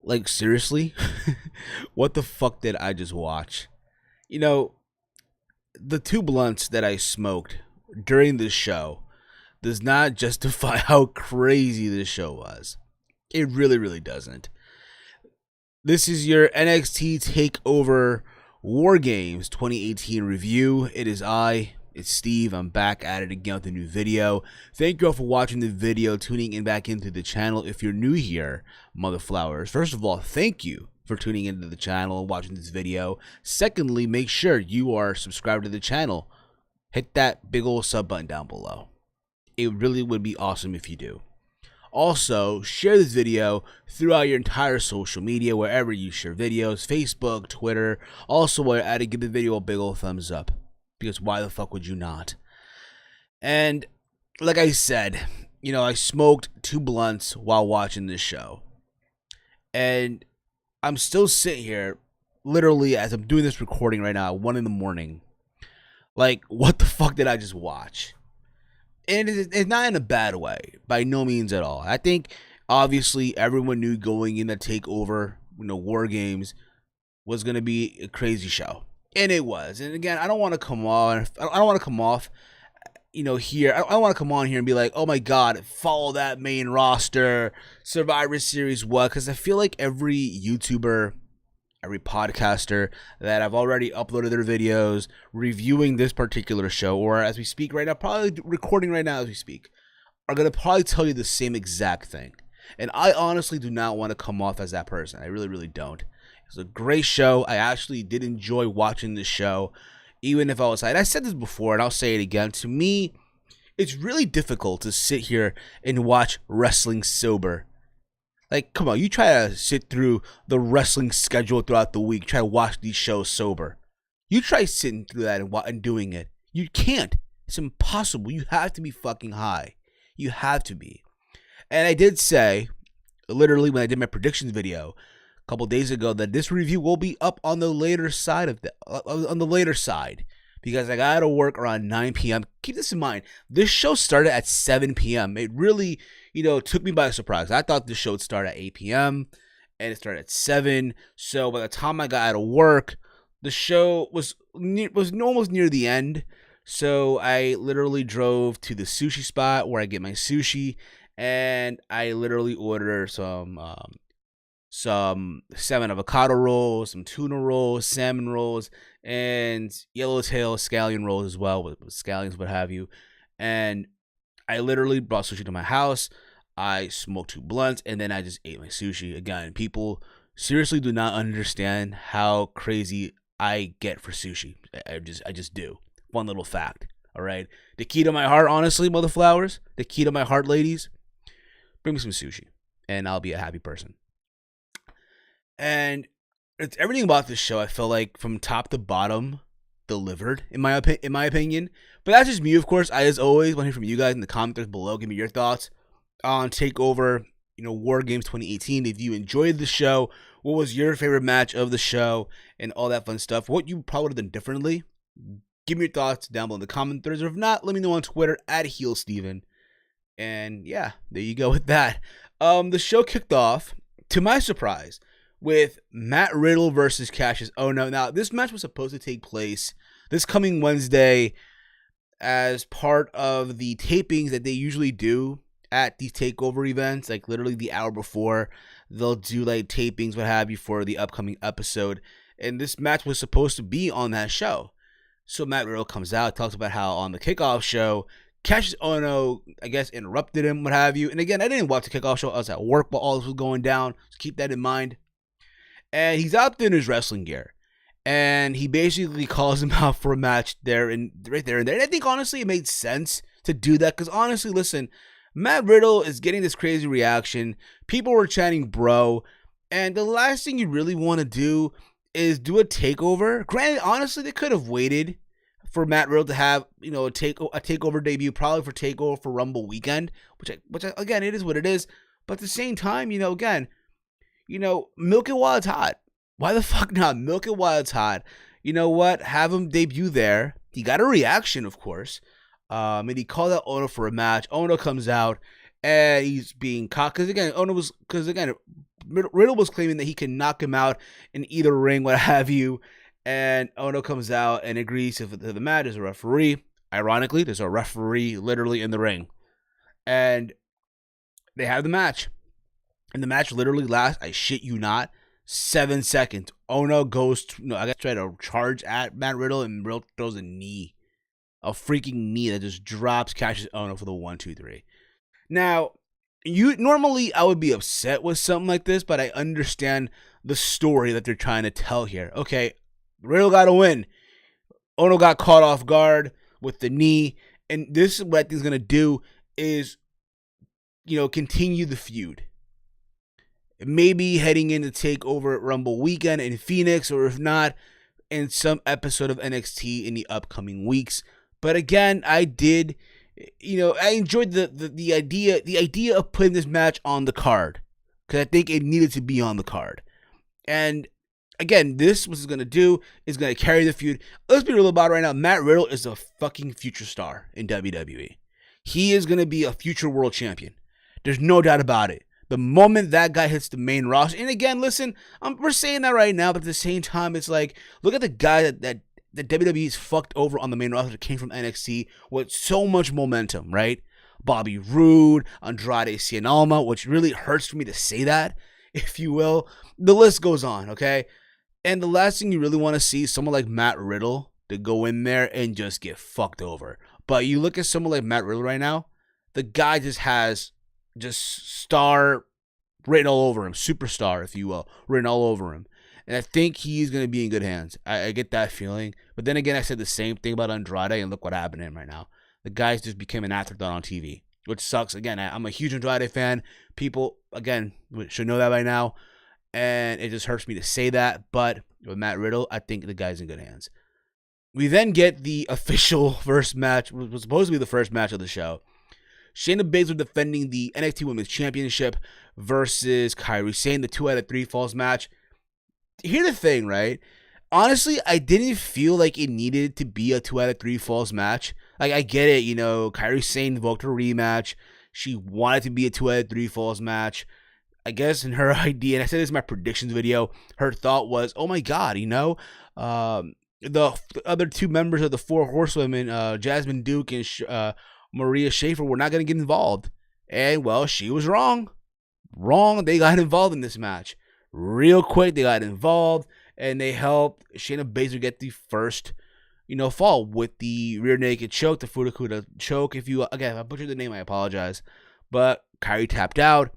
Like, seriously? What the fuck did I just watch? You know, the two blunts that I smoked during this show does not justify how crazy this show was. It really, really doesn't. This is your NXT TAKEOVER WarGames 2018 review. It's Steve. I'm back at it again with a new video. Thank you all for watching the video, tuning in back into the channel. If you're new here, mother flowers, first of all, thank you for tuning into the channel and watching this video. Secondly, make sure you are subscribed to the channel. Hit that big old sub button down below. It really would be awesome if you do. Also, share this video throughout your entire social media, wherever you share videos, Facebook, Twitter. Also, while you're at it, give the video a big old thumbs up, because why the fuck would you not? And like I said, I smoked two blunts while watching this show. And I'm still sitting here, literally, as I'm doing this recording right now, 1 in the morning. Like, what the fuck did I just watch? And it's not in a bad way, by no means at all. I think, obviously, everyone knew going in the TakeOver, WarGames, was going to be a crazy show. And it was. And again, I don't want to come off, here. I don't want to come on here and be like, oh my God, follow that main roster, Survivor Series, what? Because I feel like every YouTuber, every podcaster that I've already uploaded their videos reviewing this particular show, or as we speak right now, probably recording right now as we speak, are going to probably tell you the same exact thing. And I honestly do not want to come off as that person. I really, really don't. It's a great show. I actually did enjoy watching this show, even if I was like, I said this before and I'll say it again. To me, it's really difficult to sit here and watch wrestling sober. Like, come on, you try to sit through the wrestling schedule throughout the week, try to watch these shows sober. You try sitting through that and doing it. You can't. It's impossible. You have to be fucking high. You have to be. And I did say, literally, when I did my predictions video a couple days ago, that this review will be up on the later side because I got to work around 9 p.m. Keep this in mind. This show started at 7 p.m. It really, took me by surprise. I thought this show would start at 8 p.m. and it started at 7. So by the time I got out of work, the show was almost near the end. So I literally drove to the sushi spot where I get my sushi, and I literally ordered some 7 avocado rolls, some tuna rolls, salmon rolls, and yellowtail scallion rolls as well, with scallions, what have you. And I literally brought sushi to my house. I smoked 2 blunts, and then I just ate my sushi. Again, people seriously do not understand how crazy I get for sushi. I just do. One little fact, all right? The key to my heart, honestly, mother flowers, the key to my heart, ladies, bring me some sushi, and I'll be a happy person. And it's everything about this show, I feel like, from top to bottom, delivered, in my opinion. But that's just me, of course. I, as always, want to hear from you guys in the comments below. Give me your thoughts on TakeOver, WarGames 2018. If you enjoyed the show, what was your favorite match of the show, and all that fun stuff. What you probably would have done differently. Give me your thoughts down below in the comments. Or if not, let me know on Twitter at HeelSteven. And yeah, there you go with that. The show kicked off, to my surprise, with Matt Riddle versus Cassius Ohno. Now, this match was supposed to take place this coming Wednesday as part of the tapings that they usually do at these TakeOver events. Like, literally the hour before, they'll do, like, tapings, what have you, for the upcoming episode. And this match was supposed to be on that show. So Matt Riddle comes out, talks about how on the kickoff show, Cassius Ohno, I guess, interrupted him, what have you. And again, I didn't watch the kickoff show. I was at work while all this was going down. So keep that in mind. And he's out there in his wrestling gear. And he basically calls him out for a match right there and there. And I think, honestly, it made sense to do that. Because, honestly, listen, Matt Riddle is getting this crazy reaction. People were chanting, bro. And the last thing you really want to do is do a takeover. Granted, honestly, they could have waited for Matt Riddle to have, a takeover debut, probably for takeover for Rumble weekend, which again, it is what it is. But at the same time, again, milk it while it's hot. Why the fuck not? Milk it while it's hot. You know what? Have him debut there. He got a reaction, of course. And he called out Ohno for a match. Ohno comes out and he's being caught because again, Riddle was claiming that he can knock him out in either ring, what have you. And Ono comes out and agrees to the match. There's a referee. Ironically, there's a referee literally in the ring. And they have the match. And the match literally lasts, I shit you not, 7 seconds. Ono goes to, try to charge at Matt Riddle, and Riddle throws a knee. A freaking knee that just drops, catches Ono for the 1, 2, 3. Now, normally I would be upset with something like this, but I understand the story that they're trying to tell here. Okay, Riddle got a win. Ono got caught off guard with the knee, and this is what I think is going to do is, continue the feud. Maybe heading into TakeOver Rumble weekend in Phoenix, or if not, in some episode of NXT in the upcoming weeks. But again, I enjoyed the idea of putting this match on the card, because I think it needed to be on the card. And again, this was going to do is going to carry the feud. Let's be real about it right now. Matt Riddle is a fucking future star in WWE. He is going to be a future world champion. There's no doubt about it. The moment that guy hits the main roster, and again, listen, we're saying that right now, but at the same time, it's like, look at the guy that WWE's fucked over on the main roster that came from NXT with so much momentum, right? Bobby Roode, Andrade Cien Alma, which really hurts for me to say that, if you will. The list goes on, okay? And the last thing you really want to see is someone like Matt Riddle to go in there and just get fucked over. But you look at someone like Matt Riddle right now, the guy just has star written all over him, superstar, if you will, written all over him. And I think he's going to be in good hands. I get that feeling. But then again, I said the same thing about Andrade, and look what happened to him right now. The guy's just became an afterthought on TV, which sucks. Again, I'm a huge Andrade fan. People, again, should know that by now. And it just hurts me to say that. But with Matt Riddle, I think the guy's in good hands. We then get the official first match, which was supposed to be the first match of the show. Shayna Baszler defending the NXT Women's Championship versus Kairi Sane, the 2 out of 3 falls match. Here's the thing, right? Honestly, I didn't feel like it needed to be a 2 out of 3 falls match. Like, I get it, Kairi Sane invoked a rematch. She wanted to be a 2 out of 3 falls match. I guess in her idea, and I said this in my predictions video, her thought was, oh my God, the other 2 members of the 4 Horsewomen, Jasmine Duke and Maria Schaefer, were not going to get involved. And, well, she was wrong. They got involved in this match. Real quick, they got involved, and they helped Shayna Baszler get the first, fall with the rear naked choke, the Furukuda choke. If I butchered the name, I apologize. But Kairi tapped out,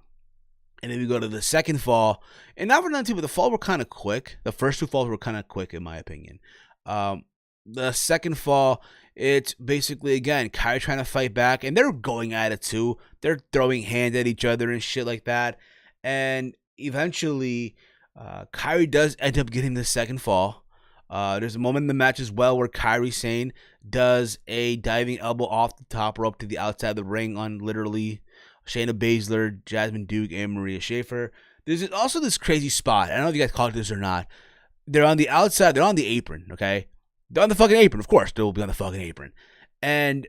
and then we go to the second fall. And not for nothing, but the fall were kind of quick. The first 2 falls were kind of quick, in my opinion. The second fall, it's basically, again, Kairi trying to fight back, and they're going at it too. They're throwing hands at each other and shit like that. And eventually, Kairi does end up getting the second fall. There's a moment in the match as well where Kairi Sane does a diving elbow off the top rope to the outside of the ring on literally Shayna Baszler, Jasmine Duke, and Maria Schaefer. There's also this crazy spot. I don't know if you guys caught this or not. They're on the outside. They're on the apron, okay? They're on the fucking apron. Of course, they'll be on the fucking apron. And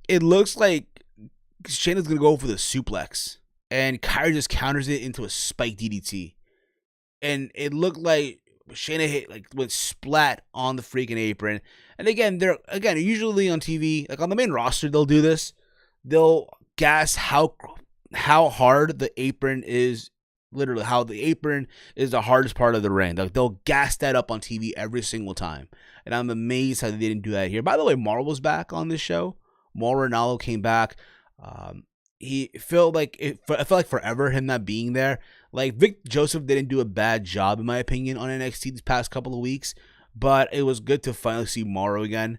it looks like Shayna's going to go for the suplex. And Kairi just counters it into a spike DDT. And it looked like Shayna went splat on the freaking apron. And again, usually on TV, like on the main roster, they'll do this. They'll gas how hard the apron is. Literally, how the apron is the hardest part of the ring. They'll gas that up on TV every single time. And I'm amazed how they didn't do that here. By the way, Mauro was back on this show. Mauro Ranallo came back. It felt like forever him not being there. Like, Vic Joseph didn't do a bad job, in my opinion, on NXT these past couple of weeks. But it was good to finally see Mauro again.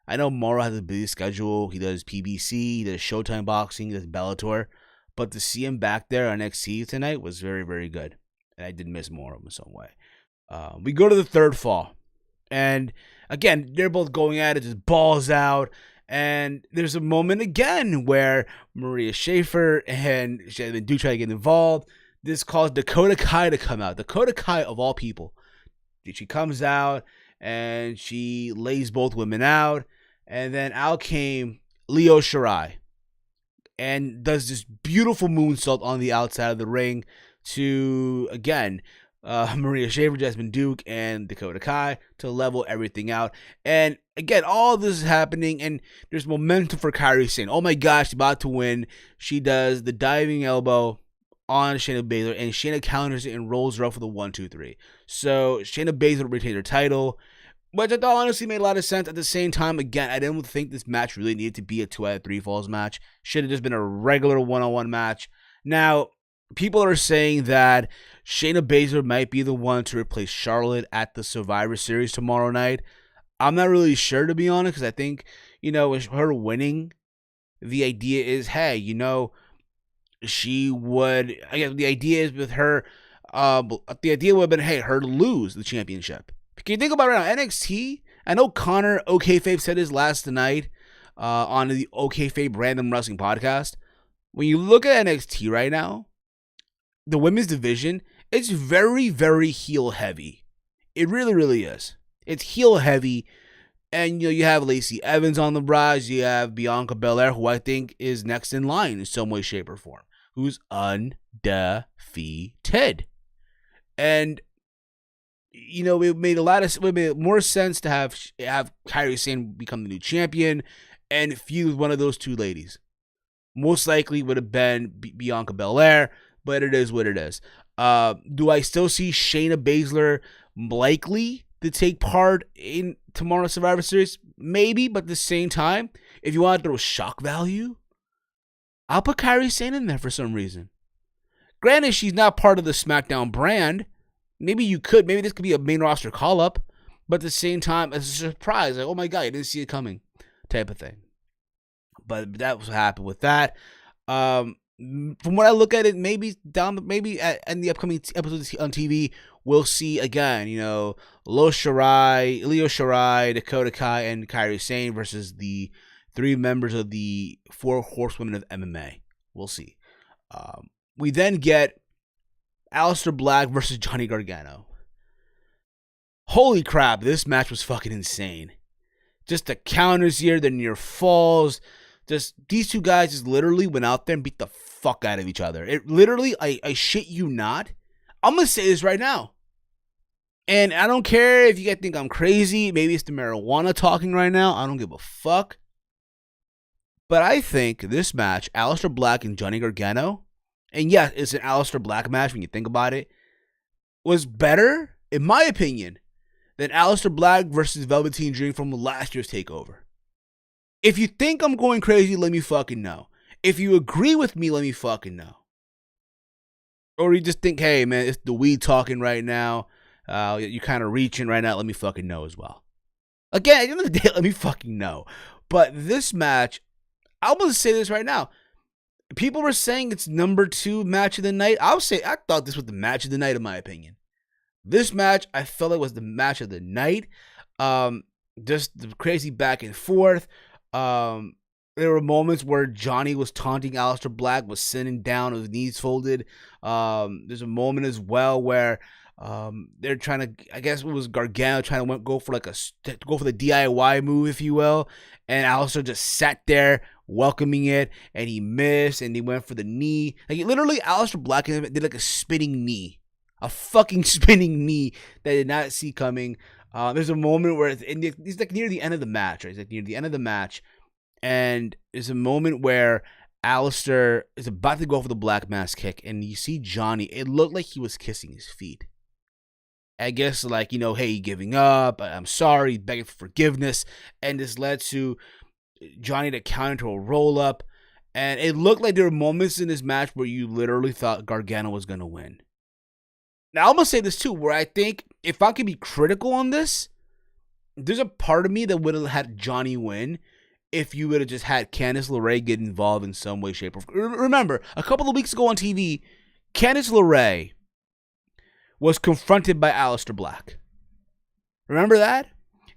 I know Mauro has a busy schedule. He does PBC, he does Showtime Boxing, he does Bellator. But to see him back there on NXT tonight was very, very good. And I did miss Mauro in some way. We go to the third fall. And again, they're both going at it, just balls out. And there's a moment again where Maria Schaefer and Jasmine do try to get involved. This caused Dakota Kai to come out. Dakota Kai, of all people. She comes out and she lays both women out. And then out came Io Shirai. and does this beautiful moonsault on the outside of the ring to, again, Maria Shaffer, Jasmine Duke, and Dakota Kai to level everything out. And again, all this is happening, and there's momentum for Kairi Sane. Oh my gosh, she's about to win. She does the diving elbow on Shayna Baszler, and Shayna counters it and rolls her up for the 1-2-3. So Shayna Baszler retained her title, which I thought honestly made a lot of sense. At the same time, again, I didn't think this match really needed to be a 2 out of 3 falls match. Should have just been a regular one-on-one match. Now, people are saying that Shayna Baszler might be the one to replace Charlotte at the Survivor Series tomorrow night. I'm not really sure, to be honest, because I think, with her winning, the idea is, hey, she would, I guess the idea is with her, the idea would have been, hey, her to lose the championship. Can you think about it right now? NXT, I know Connor OKFabe said his last night on the OKFabe Random Wrestling podcast. When you look at NXT right now, the women's division, it's very, very heel heavy. It really, really is. It's heel heavy. And you have Lacey Evans on the rise. You have Bianca Belair, who I think is next in line in some way, shape, or form, who's undefeated. And it made more sense to have Kairi Sane become the new champion and feud with one of those two ladies. Most likely would have been Bianca Belair, but it is what it is. Do I still see Shayna Baszler likely to take part in tomorrow's Survivor Series? Maybe, but at the same time, if you want to throw shock value, I'll put Kairi Sane in there for some reason. Granted, she's not part of the SmackDown brand. Maybe this could be a main roster call-up, but at the same time, it's a surprise. Like, oh my God, I didn't see it coming type of thing. But that was what happened with that. From what I look at it, maybe in the upcoming episodes on TV, we'll see again, Io Shirai, Dakota Kai, and Kairi Sane versus the 3 members of the 4 horsewomen of MMA. We'll see. We then get Aleister Black versus Johnny Gargano. Holy crap, this match was fucking insane. Just the counters here, the near falls. Just these two guys just literally went out there and beat the fuck out of each other. It literally, I shit you not. I'm going to say this right now. And I don't care if you guys think I'm crazy. Maybe it's the marijuana talking right now. I don't give a fuck. But I think this match, Aleister Black and Johnny Gargano, and yes, it's an Aleister Black match when you think about it, was better, in my opinion, than Aleister Black versus Velveteen Dream from last year's TakeOver. If you think I'm going crazy, let me fucking know. If you agree with me, let me fucking know. Or you just think, hey, man, it's the weed talking right now. You're kind of reaching right now. Let me fucking know as well. Again, at the end of the day, let me fucking know. But this match, I'm going to say this right now. People were saying it's number 2 match of the night. I thought this was the match of the night, in my opinion. This match, I felt it was the match of the night. Just the crazy back and forth. There were moments where Johnny was taunting Aleister Black, was sitting down with his knees folded. There's a moment as well where they're trying to, I guess it was Gargano trying to go for the DIY move, if you will, and Aleister just sat there welcoming it, and he missed, and he went for the knee. Like, literally, Aleister Black did like a spinning knee. A fucking spinning knee that I did not see coming. There's a moment where it's like near the end of the match, right? It's like near the end of the match, and there's a moment where Aleister is about to go for the Black Mass kick, and you see Johnny. It looked like he was kissing his feet. I guess, like, hey, giving up, I'm sorry, begging for forgiveness, and this led to Johnny to counter to a roll-up, and it looked like there were moments in this match where you literally thought Gargano was going to win. Now, I'm going to say this too, where I think, if I could be critical on this, there's a part of me that would have had Johnny win if you would have just had Candice LeRae get involved in some way, shape, or form. Remember, a couple of weeks ago on TV, Candice LeRae was confronted by Aleister Black. Remember that?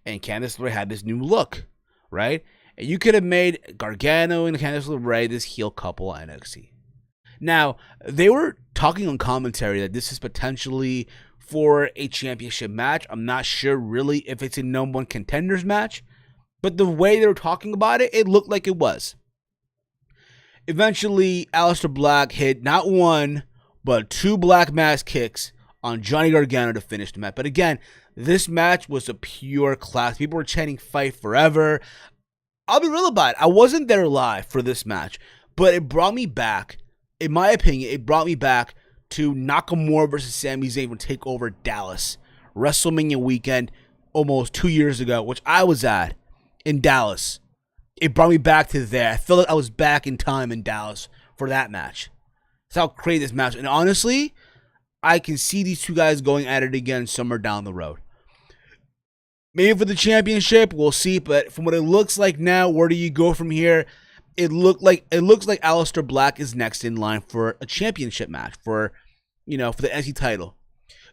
And Candice LeRae had this new look, right? And you could have made Gargano and Candice LeRae this heel couple at NXT. Now, they were talking on commentary that this is potentially for a championship match. I'm not sure really if it's a number 1 contenders match, but the way they were talking about it, it looked like it was. Eventually, Aleister Black hit not one, but 2 Black Mass kicks on Johnny Gargano to finish the match. But again, this match was a pure class. People were chanting "Fight Forever." I'll be real about it. I wasn't there live for this match, but it brought me back. In my opinion, it brought me back to Nakamura versus Sami Zayn from TakeOver Dallas, WrestleMania weekend, almost 2 years ago, which I was at in Dallas. It brought me back to there. I felt like I was back in time in Dallas for that match. That's how crazy this match. And honestly, I can see these two guys going at it again somewhere down the road. Maybe for the championship, we'll see. But from what it looks like now, where do you go from here? It looks like Aleister Black is next in line for a championship match for the NXT title.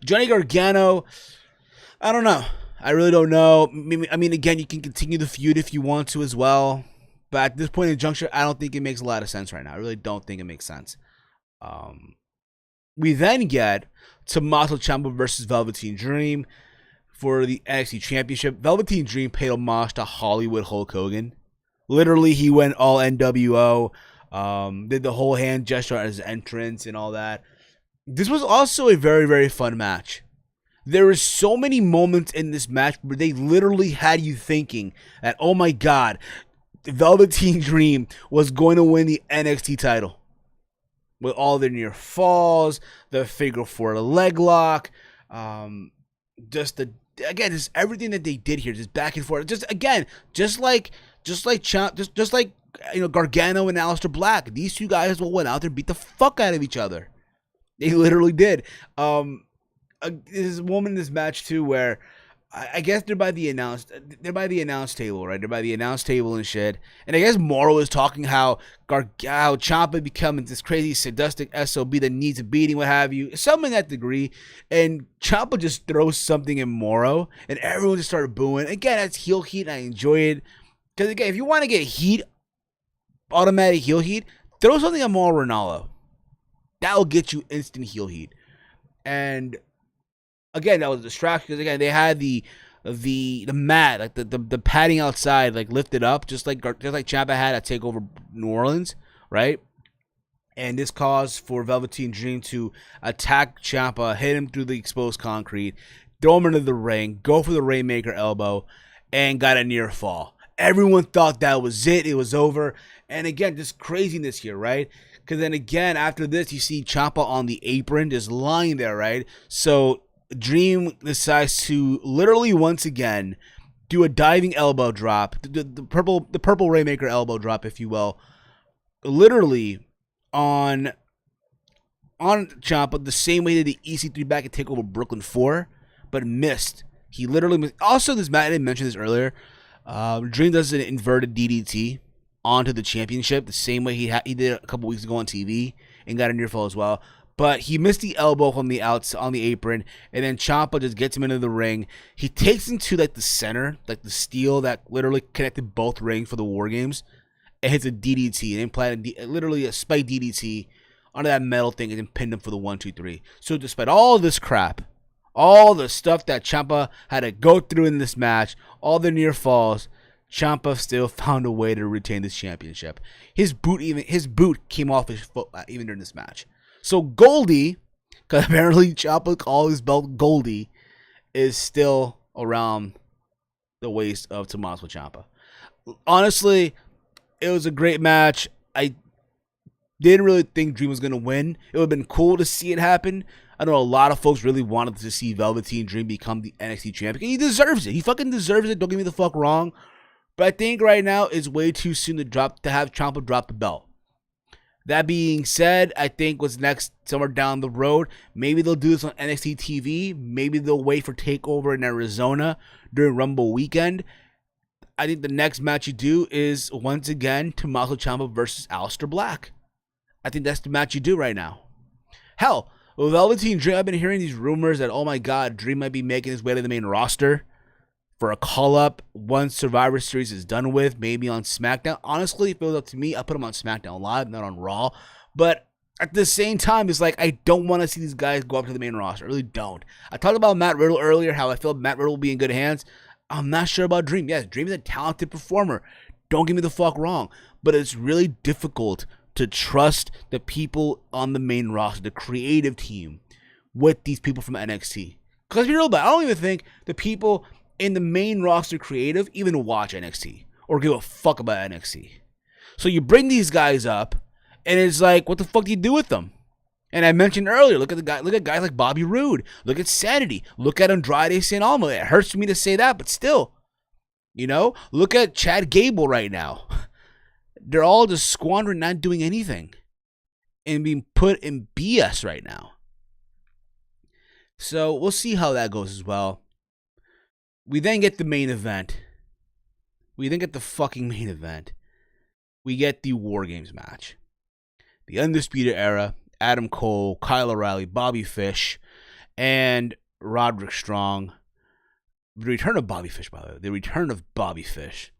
Johnny Gargano, I don't know. I really don't know. I mean, again, you can continue the feud if you want to as well. But at this point in the juncture, I don't think it makes a lot of sense right now. I really don't think it makes sense. We then get Tommaso Ciampa versus Velveteen Dream for the NXT Championship. Velveteen Dream paid homage to Hollywood Hulk Hogan. Literally, he went all NWO, did the whole hand gesture at his entrance and all that. This was also a very, very fun match. There were so many moments in this match where they literally had you thinking that, oh my God, Velveteen Dream was going to win the NXT title. With all their near falls, the figure 4 leg lock, just everything that they did here, just back and forth. Just like Gargano and Aleister Black. These two guys went out there and beat the fuck out of each other. They literally did. There's a moment in this match too where I guess they're by the announce table, right? They're by the announce table and shit. And I guess Morrow is talking how Ciampa becoming this crazy sadistic SOB that needs a beating, what have you. Something that degree. And Ciampa just throws something in Morrow and everyone just started booing. Again, that's heel heat and I enjoy it. Because again, if you want to get heat, automatic heel heat, throw something at Mauro Ranallo. That will get you instant heel heat. And again, that was a distraction because again they had the mat, like the padding outside, like lifted up, just like Ciampa had at TakeOver New Orleans, right? And this caused for Velveteen Dream to attack Ciampa, hit him through the exposed concrete, throw him into the ring, go for the Rainmaker elbow, and got a near fall. Everyone thought that was it. It was over. And again, just craziness here, right? Because then again, after this, you see Ciampa on the apron, just lying there, right? So Dream decides to literally once again do a diving elbow drop, the purple Rainmaker elbow drop, if you will, literally on Ciampa the same way that the EC3 back at TakeOver Brooklyn 4, but missed. He literally missed. Also, this match, I didn't mention this earlier. Dream does an inverted DDT onto the championship the same way he did a couple weeks ago on TV and got a near fall as well. But he missed the elbow on the apron, and then Ciampa just gets him into the ring. He takes him to like the center, like the steel that literally connected both rings for the WarGames, and hits a DDT, and implanted literally a spike DDT onto that metal thing, and then pinned him for the 1-2-3. So despite all this crap, all the stuff that Ciampa had to go through in this match, all the near falls, Ciampa still found a way to retain this championship. His boot came off his foot even during this match. So Goldie, because apparently Ciampa called his belt Goldie, is still around the waist of Tommaso Ciampa. Honestly, it was a great match. I didn't really think Dream was going to win. It would have been cool to see it happen. I know a lot of folks really wanted to see Velveteen Dream become the NXT champion. He deserves it. He fucking deserves it. Don't get me the fuck wrong. But I think right now it's way too soon to have Ciampa drop the belt. That being said, I think what's next somewhere down the road, maybe they'll do this on NXT TV. Maybe they'll wait for TakeOver in Arizona during Rumble weekend. I think the next match you do is, once again, Tommaso Ciampa versus Aleister Black. I think that's the match you do right now. Hell, with Velveteen Dream, I've been hearing these rumors that, oh my God, Dream might be making his way to the main roster for a call-up once Survivor Series is done with, maybe on SmackDown. Honestly, if it was up to me, I'd put him on SmackDown Live, not on Raw. But at the same time, it's like, I don't want to see these guys go up to the main roster. I really don't. I talked about Matt Riddle earlier, how I felt Matt Riddle will be in good hands. I'm not sure about Dream. Yes, Dream is a talented performer. Don't get me the fuck wrong. But it's really difficult to trust the people on the main roster, the creative team, with these people from NXT. Because if you're real about it, I don't even think the people in the main roster creative even watch NXT or give a fuck about NXT. So you bring these guys up, and it's like, what the fuck do you do with them? And I mentioned earlier, look at guys like Bobby Roode, look at Sanity, look at Andrade Cien Almas. It hurts for me to say that, but still, look at Chad Gable right now. They're all just squandering, not doing anything, and being put in BS right now. So we'll see how that goes as well. We then get the main event. We then get the fucking main event. We get the WarGames match. The Undisputed Era, Adam Cole, Kyle O'Reilly, Bobby Fish, and Roderick Strong. The return of Bobby Fish, by the way. The return of Bobby Fish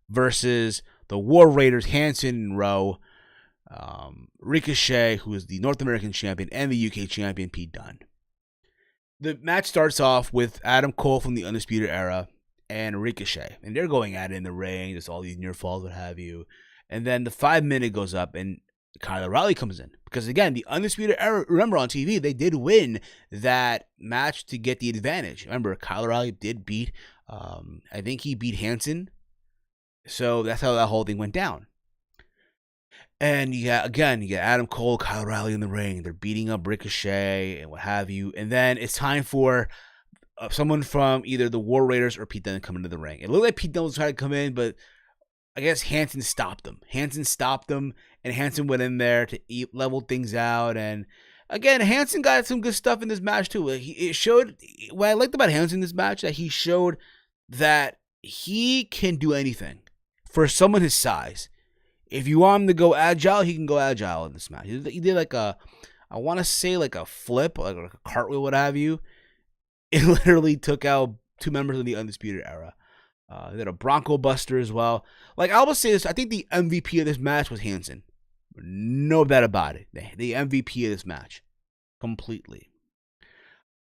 versus the War Raiders, Hanson and Rowe, Ricochet, who is the North American champion, and the UK champion, Pete Dunne. The match starts off with Adam Cole from the Undisputed Era and Ricochet. And they're going at it in the ring. There's all these near falls, what have you. And then the 5-minute goes up and Kyle O'Reilly comes in. Because again, the Undisputed Era, remember on TV, they did win that match to get the advantage. Remember, Kyle O'Reilly did beat, I think he beat Hanson. So that's how that whole thing went down. And you got Adam Cole, Kyle O'Reilly in the ring. They're beating up Ricochet and what have you. And then it's time for someone from either the War Raiders or Pete Dunne to come into the ring. It looked like Pete Dunne was trying to come in, but I guess Hanson stopped them. And Hanson went in there to level things out. And again, Hanson got some good stuff in this match too. It showed, what I liked about Hanson in this match, that he showed that he can do anything for someone his size. If you want him to go agile, he can go agile in this match. He did like I want to say like a flip, like a cartwheel, what have you. It literally took out 2 members of the Undisputed Era. He did a Bronco Buster as well. Like, I will say this, I think the MVP of this match was Hanson. No doubt about it. The MVP of this match. Completely.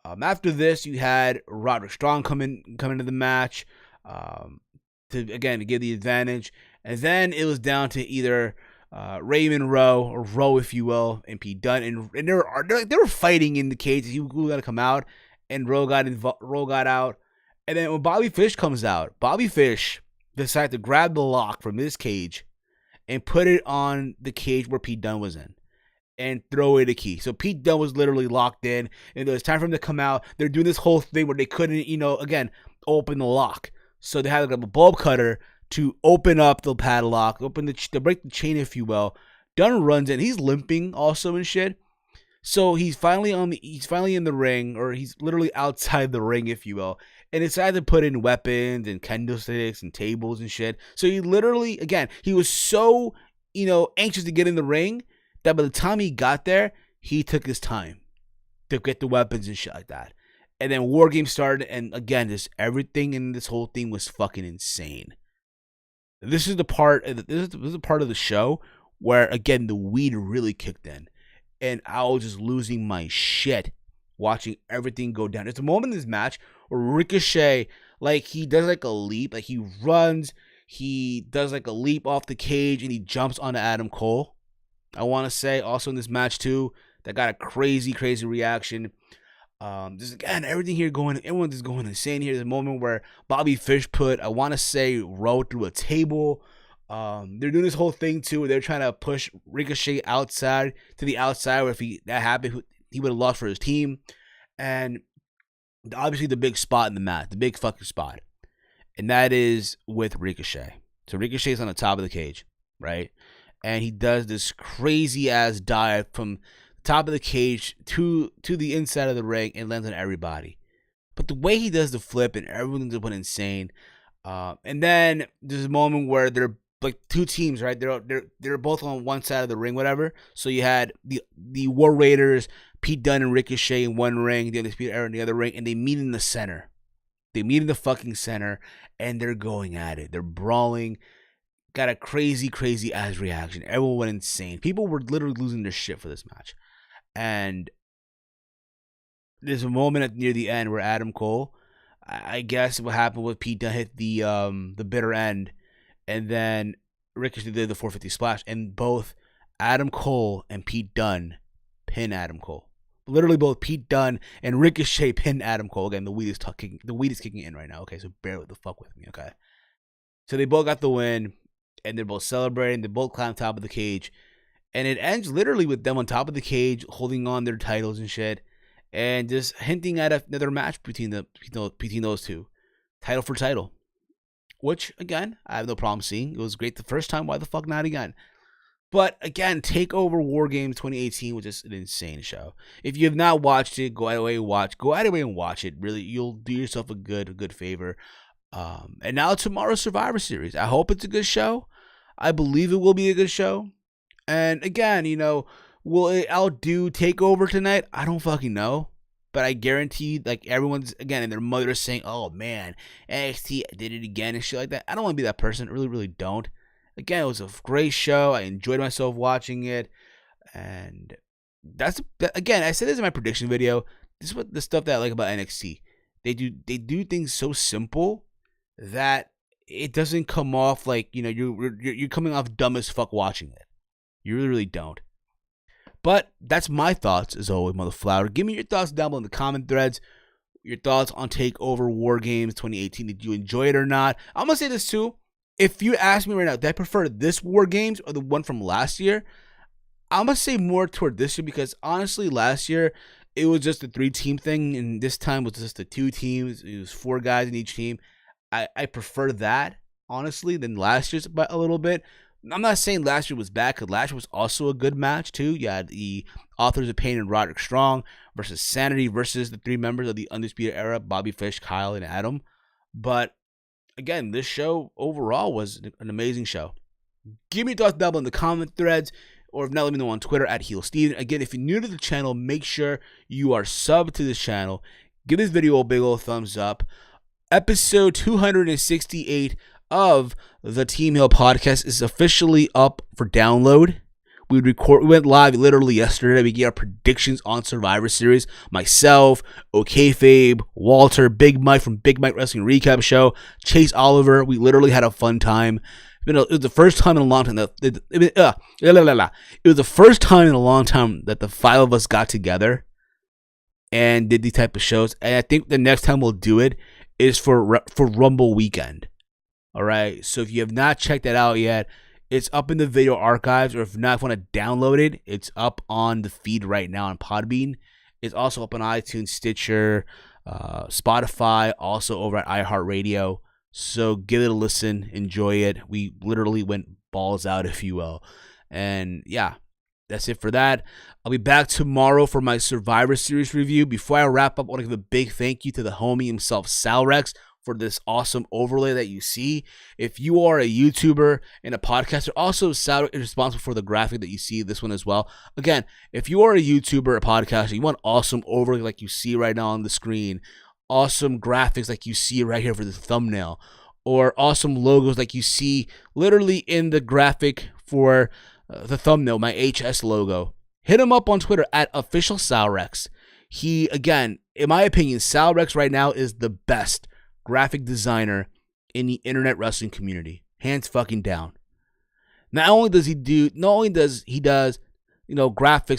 After this, you had Roderick Strong come into the match to give the advantage. And then it was down to either Raymond Rowe, or Rowe, if you will, and Pete Dunne. And they were fighting in the cage. He was going to come out, and Rowe got out. And then when Bobby Fish comes out, Bobby Fish decided to grab the lock from his cage and put it on the cage where Pete Dunne was in and throw away the key. So Pete Dunne was literally locked in, and it was time for him to come out. They're doing this whole thing where they couldn't, open the lock. So they had like a bulb cutter to open up the padlock, to break the chain, if you will. Dunne runs in. He's limping also and shit. So he's finally in the ring, or he's literally outside the ring, if you will. And decided to put in weapons and candlesticks and tables and shit. So he literally, again, he was so, anxious to get in the ring that by the time he got there, he took his time to get the weapons and shit like that. And then WarGames started, and again, just everything in this whole thing was fucking insane. This is the part of the show where, again, the weed really kicked in. And I was just losing my shit watching everything go down. There's a moment in this match where Ricochet, he does a leap. He runs, he does a leap off the cage, and he jumps onto Adam Cole. I want to say also in this match too, that got a crazy, crazy reaction. Just again, everyone's just going insane here. There's a moment where Bobby Fish put, I want to say, Rowe through a table. They're doing this whole thing too, where they're trying to push Ricochet to the outside, where if that happened, he would have lost for his team. And obviously the big spot in the match, the big fucking spot, and that is with Ricochet. So Ricochet's on the top of the cage, right? And he does this crazy ass dive from the top of the cage to the inside of the ring and lands on everybody. But the way he does the flip, and everyone's going insane. And then there's a moment where they're like two teams, right? They're both on one side of the ring, whatever. So you had the War Raiders, Pete Dunne and Ricochet in one ring, the Undisputed Era in the other ring, and they meet in the center. They meet in the fucking center, and they're going at it. They're brawling. Got a crazy, crazy ass reaction. Everyone went insane. People were literally losing their shit for this match. And there's a moment near the end where Adam Cole, I guess what happened was Pete Dunne hit the bitter end, and then Ricochet did the 450 splash, and both Adam Cole and Pete Dunne pin Adam Cole. Literally both Pete Dunne and Ricochet pin Adam Cole. Again, the weed is kicking in right now. Okay, so bear the fuck with me. Okay, so they both got the win, and they're both celebrating. They both climb top of the cage, and it ends literally with them on top of the cage, holding on their titles and shit, and just hinting at another match between those two, title for title. Which again, I have no problem seeing. It was great the first time. Why the fuck not again? But again, TakeOver WarGames 2018 was just an insane show. If you have not watched it, go out of the way and watch. Go out of the way and watch it. Really, you'll do yourself a good favor. And now tomorrow's Survivor Series. I hope it's a good show. I believe it will be a good show. And again, will it outdo TakeOver tonight? I don't fucking know. But I guarantee, like, everyone's, again, and their mother is saying, oh man, NXT did it again and shit like that. I don't want to be that person. I really, really don't. Again, it was a great show. I enjoyed myself watching it. And again, I said this in my prediction video. This is what the stuff that I like about NXT. They do things so simple that it doesn't come off like, you're coming off dumb as fuck watching it. You really, really don't. But that's my thoughts, as always, Motherflower. Give me your thoughts down below in the comment threads. Your thoughts on TakeOver WarGames 2018. Did you enjoy it or not? I'm going to say this too. If you ask me right now, do I prefer this WarGames or the one from last year? I'm going to say more toward this year because, honestly, last year, it was just a 3-team thing, and this time was just the 2 teams. It was 4 guys in each team. I prefer that, honestly, than last year's by a little bit. I'm not saying last year was bad, because last year was also a good match, too. You had the Authors of Pain and Roderick Strong versus Sanity versus the 3 members of the Undisputed Era, Bobby Fish, Kyle, and Adam. But again, this show overall was an amazing show. Give me your thoughts down below in the comment threads, or if not, let me know on Twitter at HeelSteven. Again, if you're new to the channel, make sure you are subbed to this channel. Give this video a big old thumbs up. Episode 268 of the Team Hill podcast is officially up for download. We went live literally yesterday. We gave our predictions on Survivor Series. Myself, OKFabe, Walter, Big Mike from Big Mike Wrestling Recap Show, Chase Oliver. We literally had a fun time. It was the first time in a long time it was the first time in a long time that the 5 of us got together and did these type of shows. And I think the next time we'll do it is for Rumble weekend. All right. So if you have not checked that out yet, it's up in the video archives, or if not, if you want to download it, it's up on the feed right now on PodBean. It's also up on iTunes, Stitcher, Spotify, also over at iHeartRadio. So give it a listen, enjoy it. We literally went balls out, if you will. And yeah, that's it for that. I'll be back tomorrow for my Survivor Series review. Before I wrap up, I want to give a big thank you to the homie himself, Salrex, for this awesome overlay that you see. If you are a YouTuber and a podcaster, also Salrex is responsible for the graphic that you see, this one as well. Again, if you are a YouTuber, a podcaster, you want awesome overlay like you see right now on the screen, awesome graphics like you see right here for the thumbnail, or awesome logos like you see literally in the graphic for the thumbnail, my HS logo, hit him up on Twitter at @officialSalrex. He, again, in my opinion, Salrex right now is the best graphic designer in the internet wrestling community, hands fucking down. Not only does he do graphics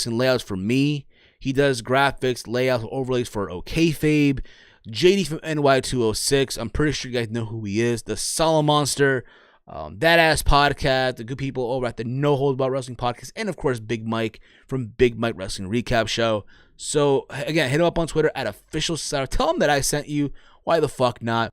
and layouts for me, he does graphics, layouts, overlays for OKFabe, JD from NY206. I'm pretty sure you guys know who he is. The Solid Monster, That Ass Podcast, the good people over at the No Holds Barred Wrestling Podcast, and of course Big Mike from Big Mike Wrestling Recap Show. So again, hit him up on Twitter at @officialSalrex. Tell him that I sent you. Why the fuck not?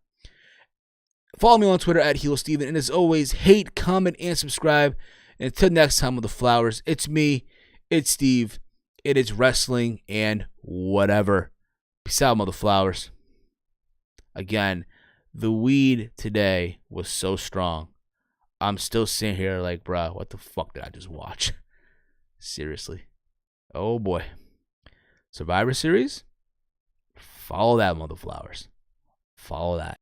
Follow me on Twitter at HeelSteven. And as always, hate, comment, and subscribe. And until next time with the flowers, it's me, it's Steve, it is wrestling and whatever. Peace out, mother flowers. Again, the weed today was so strong. I'm still sitting here like, bruh, what the fuck did I just watch? Seriously. Oh boy. Survivor Series? Follow that, mother flowers. Follow that.